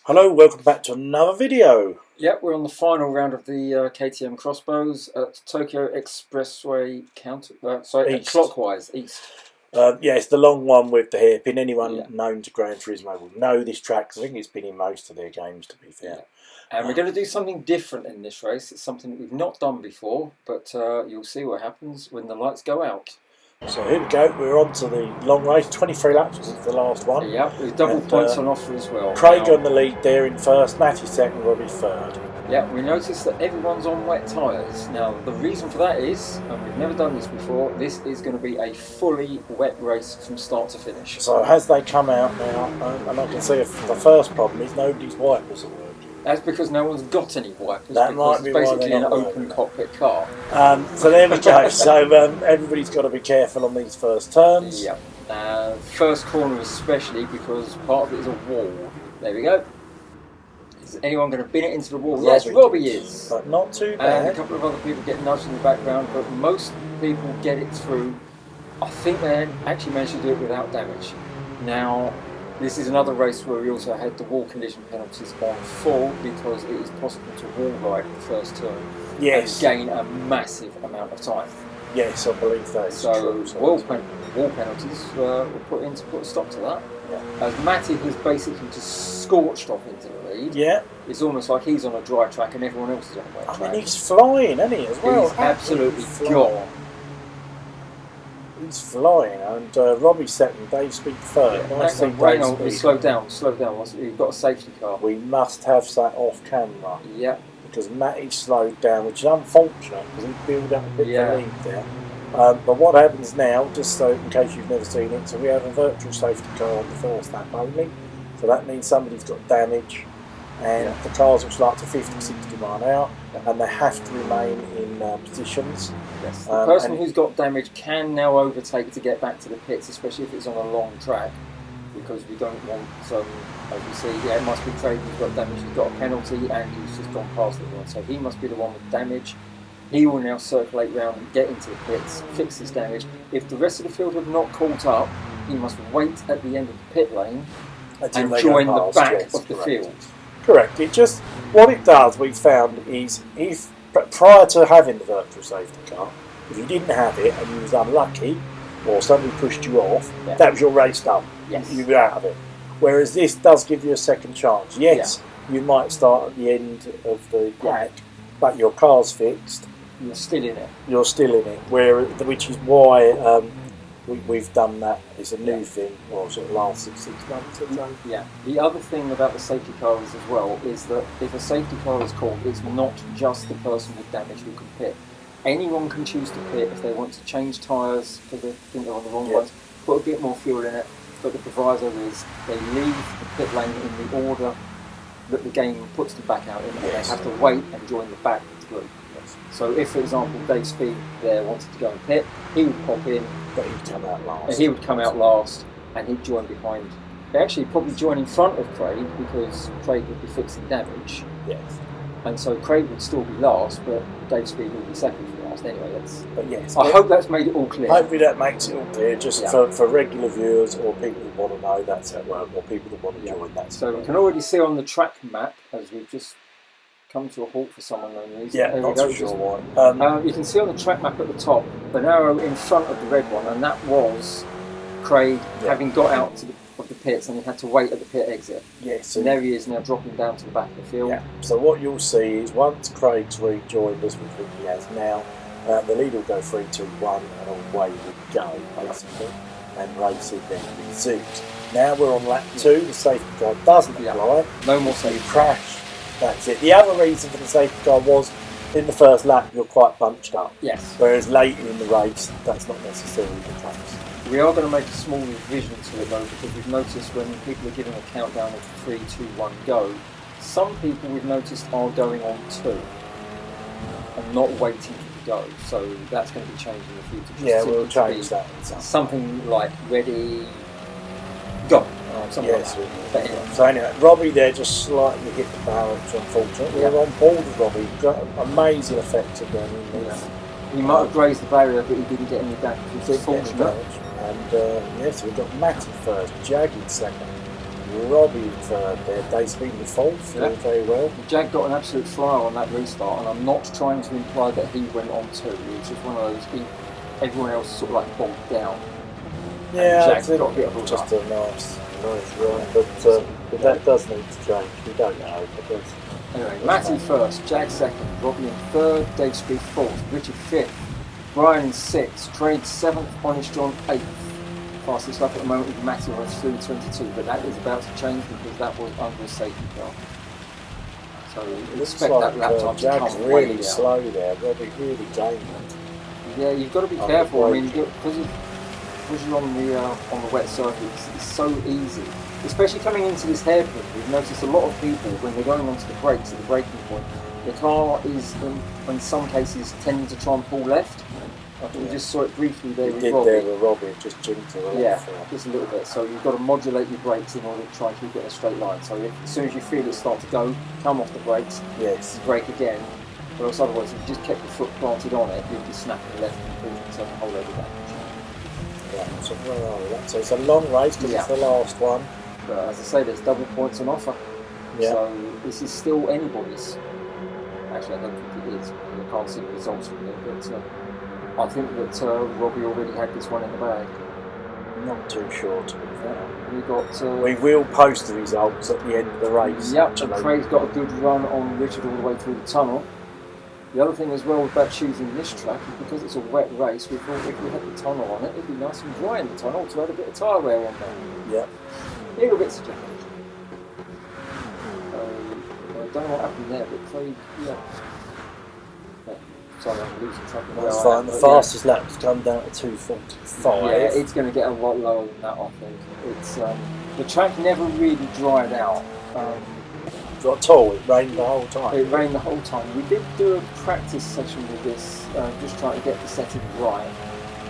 Hello, welcome back to another video. Yep, we're on the final round of the KTM crossbows at Tokyo Expressway clockwise, east. Yeah, it's the long one with the hairpin. Anyone known to Gran Turismo will know this track, 'cause I think it's been in most of their games, to be fair. And we're going to do something different in this race. It's something that we've not done before, but you'll see what happens when the lights go out. So here we go, we're on to the long race, 23 laps was the last one. Yeah, with double points on offer as well. Craig on the lead there in first, Matty second, Robbie third. Yeah, we noticed that everyone's on wet tyres. Now, the reason for that is, and we've never done this before, this is going to be a fully wet race from start to finish. So as they come out now, and I can see the first problem is nobody's wipers are working. That's because no one's got any wipers. That might be it's basically why an open cockpit car. So there we go. So everybody's got to be careful on these first turns. Yeah. First corner especially, because part of it is a wall. There we go. Is anyone going to bin it into the wall? Yes, Robbie is. But not too bad. And a couple of other people get nudged in the background, but most people get it through. I think they actually managed to do it without damage. Now, this is another race where we also had the wall collision penalties on full, because it is possible to wall ride the first turn and gain a massive amount of time. Yes, I believe that is true. So wall penalties were put in to put a stop to that. Yeah. As Matty has basically just scorched off into the lead. Yeah. It's almost like he's on a dry track and everyone else is on a wet track. I mean, he's flying, isn't he, as well? He's absolutely gone. He's flying, and Robbie's second, Dave Speed third. Slow down. You've got a safety car. We must have that off camera. Yeah. Because Matty slowed down, which is unfortunate, because he built up a bit of a lead there. But what happens now, just so in case you've never seen it, so we have a virtual safety car on the first lap only. So that means somebody's got damage, and the cars will start to 50, 60 mile an hour, and they have to remain in positions. Yes. The person who's got damage can now overtake to get back to the pits, especially if it's on a long track, because we don't want some, as you see, it must be Craig who's got damage, he's got a penalty, and he's just gone past everyone. So he must be the one with damage. He will now circulate round and get into the pits, fix his damage. If the rest of the field have not caught up, he must wait at the end of the pit lane and join the back of the field. Correct. It just, what it does, we found, is if prior to having the virtual safety car, if you didn't have it and you was unlucky, or somebody pushed you off, that was your race done. Yes. You were out of it. Whereas this does give you a second chance. Yes, you might start at the end of the pack, but your car's fixed. You're still in it. You're still in it. Which is why we've done that. It's a new thing. Well, sort of last 6 months or so. Yeah. The other thing about the safety cars as well is that if a safety car is called, it's not just the person with damage who can pit. Anyone can choose to pit if they want to change tyres because they think they're on the wrong ones, put a bit more fuel in it. But the proviso is they leave the pit lane in the order that the game puts them back out in, and they have to wait and join the back group. So if, for example, Dave Speed there wanted to go and pit, he would pop in, but he'd come out last. And he would come out last, and he'd join behind. They actually probably join in front of Craig because Craig would be fixing damage. Yes. And so Craig would still be last, but Dave Speed would be second for last. Anyway, I hope that's made it all clear. Hopefully that makes it all clear, just for regular viewers or people who want to know that's how it works, or people that want to join that. So we can already see on the track map, as we've just come to a halt for some unknown reason. Yeah, not so sure why. You can see on the track map at the top an arrow in front of the red one, and that was Craig having got out of the pits, and he had to wait at the pit exit. Yes. And there he is now dropping down to the back of the field. Yeah. So what you'll see is once Craig's rejoined us, which he has now, the lead will go 3, 2, 1, and away we go, basically, and racing then resumes. Now we're on lap 2, the safety car doesn't apply. No more safety crash. That's it. The other reason for the safety car was in the first lap you're quite bunched up. Yes. Whereas later in the race that's not necessarily the case. We are going to make a small revision to it though, because we've noticed when people are giving a countdown of 3, 2, 1, go, some people we've noticed are going on 2 and not waiting for the go. So that's going to be changing in the future. Yeah, we'll change that. Something like ready, go. So anyway, Robbie there just slightly hit the balance, unfortunately. We're on board with Robbie, got amazing effect again. He might have grazed the barrier, but he didn't get any damage. And so we've got Matty first, Jagged second, Robbie third there. Dayspeed in fourth, doing very well. Jag got an absolute flyer on that restart, and I'm not trying to imply that he went on too. It was just one of those. Everyone else sort of like bogged down. Yeah, Jack got a bit of a just a nice run, but that does need to change. We don't know. Anyway, Matty first, Jag second, Robbie in third, Dayspeed fourth, Richard fifth, Brian in sixth, Craig seventh, Honest John eighth. Fastest lap at the moment with Matty on 3:22, but that is about to change because that was under a safety car. So expect like, that lap time to Jag's come really way down. slow there. Robbie really gained. Yeah, you've got to be careful. I mean, because you're on the wet surface, it's so easy. Especially coming into this hairpin, we've noticed a lot of people when they're going onto the brakes at the braking point, the car is in some cases tending to try and pull left. I think we just saw it briefly there with Robbie. There with Robbie, just jinked to the left. Yeah, just a little bit. So you've got to modulate your brakes in order to try and keep it in a straight line. So as soon as you feel it start to go, come off the brakes, brake again. Or else otherwise, if you just kept your foot planted on it, you'd be snapping left and causing yourself a whole load of damage. Yeah, so where are we? So it's a long race because it's the last one. But as I say, there's double points on offer. Yeah. So this is still anybody's. Actually, I don't think it is. I can't see the results from it, but I think that Robbie already had this one in the bag. Not too sure, to be fair. We will post the results at the end of the race. Yep, and Craig's got a good run on Richard all the way through the tunnel. The other thing as well about choosing this track is because it's a wet race, we thought if we had the tunnel on it, it'd be nice and dry in the tunnel to add a bit of tyre wear on there. Yeah. Little bit suggested. I don't know what happened there, but Craig, sorry, I'm losing track of That's fine. The fastest lap's come down to 2:45. Yeah, it's going to get a lot lower than that, I think. It's the track never really dried out. Got at all. It rained the whole time. It rained the whole time. We did do a practice session with this, just trying to get the setting right.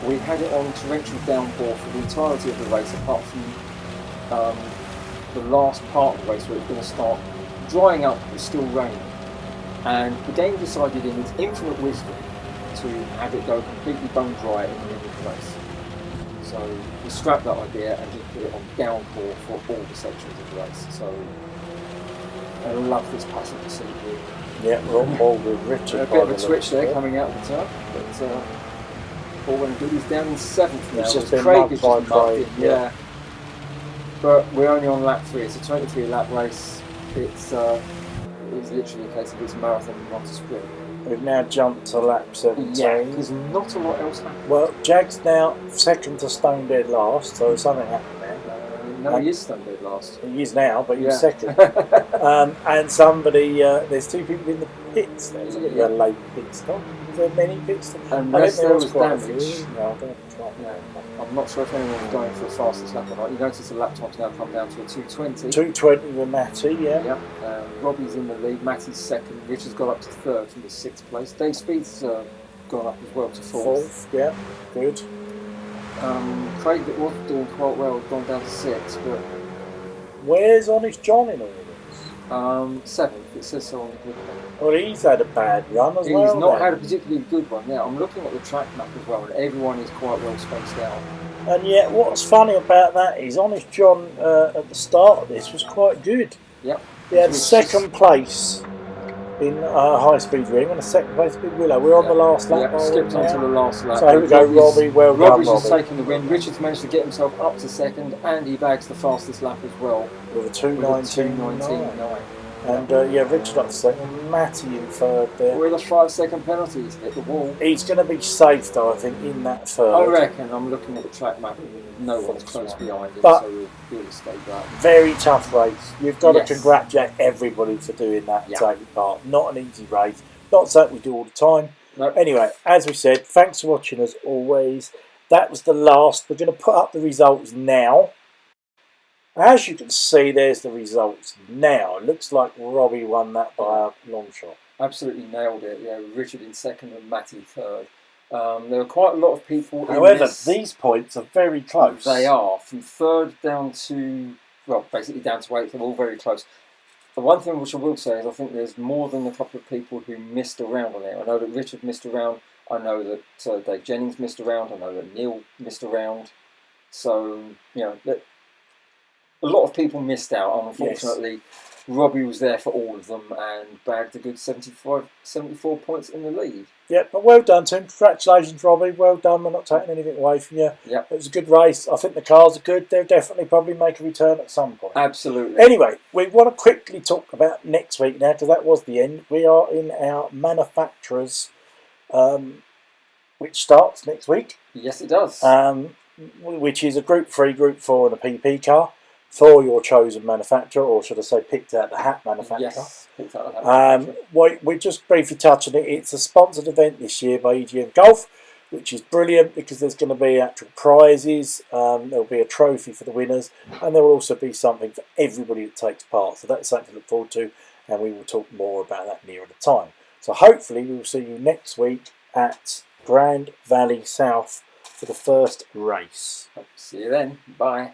We had it on torrential downpour for the entirety of the race, apart from the last part of the race where it's going to start drying up but still raining. And the game decided in its infinite wisdom to have it go completely bone dry in the middle of the race. So we scrapped that idea and just put it on downpour for all the sections of the race. So I love this passenger seat here. Yeah, we're on board with Richard. A bit of a twitch there coming out of the turn, but all well and good. He's down in 7th now. It's just been Craig mugged is by just mugged Craig. in, yeah. But we're only on lap 3. It's a 23 lap race. It's literally a case of it's a marathon, not a sprint. We've now jumped to lap 17. Yeah, because not a lot else happened. Well, Jag's now second to Stone Dead last, so something happened there. No, he is Stone Dead last. He is now, but he was second. Yeah. And somebody, there's 2 people in the pits. There's a late pit stop. Was there many pit stops? Unless there was damage. No, I don't know. I'm not sure if anyone was going for the fastest lap or not. You notice the lap time's now come down to a 2:20. 2:20 with Matty, yeah. Yep. Robbie's in the lead, Matty's second, Richard's got up to 3rd from the 6th place. Dayspeed's gone up as well to 4th. Yeah, good. Craig, that was doing quite well, gone down to 6th, but... Where's Honest John in all of this? 7th, it says so on the grid. Well, he's had a bad run as well. He's not had a particularly good one, yeah. I'm looking at the track map as well, and everyone is quite well spaced out. And yet, what's funny about that is Honest John at the start of this was quite good. Yep. He had second place in High Speed Ring and a second place in Big Willow. We're on the last lap. Skipped on to the last lap. So here we go, Robbie. Well done, Robbie. Robbie's just taking the win. Richard's managed to get himself up to 2nd, and he bags the fastest lap as well. With a 2:19.9. And Richard up to 2nd, Matty in 3rd there. With a 5-second penalty, he's hit the wall. He's going to be safe though, I think, in that 3rd. I reckon. I'm looking at the track map and no one's close behind him, but so he'll escape that. Very tough race. You've got to congratulate everybody for doing that and taking part. Not an easy race. Not something we do all the time. Nope. Anyway, as we said, thanks for watching as always. That was the last. We're going to put up the results now. As you can see, there's the results now. It looks like Robbie won that by a long shot. Absolutely nailed it. Yeah, Richard in 2nd and Matty 3rd. There are quite a lot of people. However, these points are very close. They are from 3rd down to basically down to 8th. They're all very close. The one thing which I will say is I think there's more than a couple of people who missed around on it. I know that Richard missed around. I know that Dave Jennings missed around. I know that Neil missed around. So a lot of people missed out. Unfortunately, Robbie was there for all of them and bagged a good 74 points in the lead. Yeah, but well done to him. Congratulations, Robbie. Well done. We're not taking anything away from you. Yeah, it was a good race. I think the cars are good. They'll definitely probably make a return at some point. Absolutely. Anyway, we want to quickly talk about next week now because that was the end. We are in our manufacturers, which starts next week. Yes, it does. Which is a Group 3, Group 4 and a PP car for your chosen manufacturer, or should I say picked out the hat manufacturer. Yes, picked out the hat manufacturer. We're just briefly touching it. It's a sponsored event this year by EGM Golf, which is brilliant because there's going to be actual prizes, there'll be a trophy for the winners, and there will also be something for everybody that takes part. So that's something to look forward to, and we will talk more about that nearer the time. So hopefully we will see you next week at Grand Valley South for the first race. See you then. Bye.